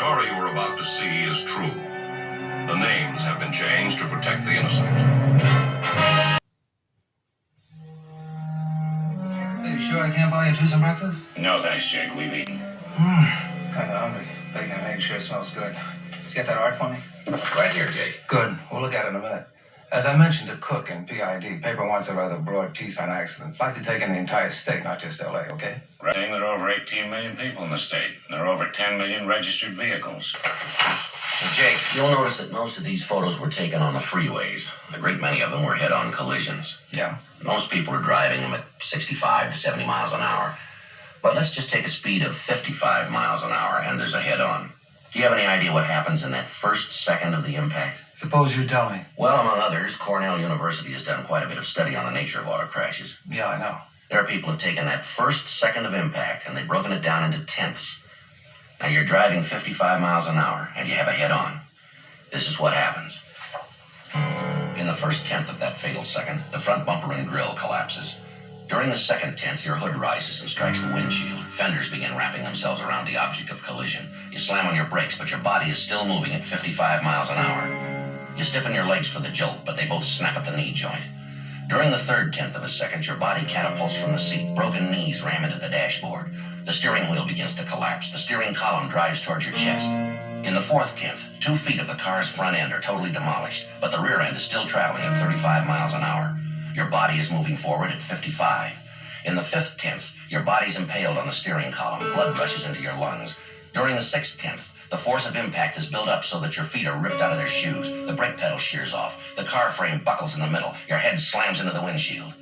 story you are about to see is true. The names have been changed to protect the innocent. Are you sure I can't buy you some breakfast? No, thanks, Jake. We've eaten. Kinda hungry. Bacon and eggs sure smells good. Did you get that art for me? Right here, Jake. Good. We'll look at it in a minute. As I mentioned to Cook and PID, paper wants a rather broad piece on accidents. Like to take in the entire state, not just LA, okay? Right. Saying there are over 18 million people in the state. There are over 10 million registered vehicles. Jake, you'll notice that most of these photos were taken on the freeways. A great many of them were head-on collisions. Yeah. Most people are driving them at 65 to 70 miles an hour. But let's just take a speed of 55 miles an hour, and there's a head-on. Do you have any idea what happens in that first second of the impact? Suppose you tell me. Well, among others, Cornell University has done quite a bit of study on the nature of auto crashes. Yeah, I know. There are people who have taken that first second of impact, and they've broken it down into tenths. Now, you're driving 55 miles an hour, and you have a head-on. This is what happens. In the first tenth of that fatal second, the front bumper and grille collapses. During the second tenth, your hood rises and strikes the windshield. Fenders begin wrapping themselves around the object of collision. You slam on your brakes, but your body is still moving at 55 miles an hour. You stiffen your legs for the jolt, but they both snap at the knee joint. During the third tenth of a second, your body catapults from the seat. Broken knees ram into the dashboard. The steering wheel begins to collapse. The steering column drives towards your chest. In the fourth tenth, 2 feet of the car's front end are totally demolished, but the rear end is still traveling at 35 miles an hour. Your body is moving forward at 55. In the fifth tenth, your body's impaled on the steering column. Blood rushes into your lungs. During the sixth tenth, the force of impact is built up so that your feet are ripped out of their shoes. The brake pedal shears off. The car frame buckles in the middle. Your head slams into the windshield.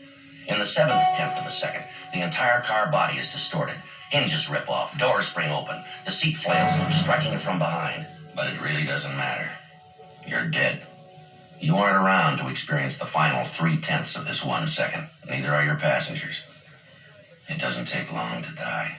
In the seventh tenth of a second, the entire car body is distorted. Hinges rip off. Doors spring open. The seat flails loose, striking it from behind. But it really doesn't matter. You're dead. You aren't around to experience the final 3/10 of this 1 second. Neither are your passengers. It doesn't take long to die.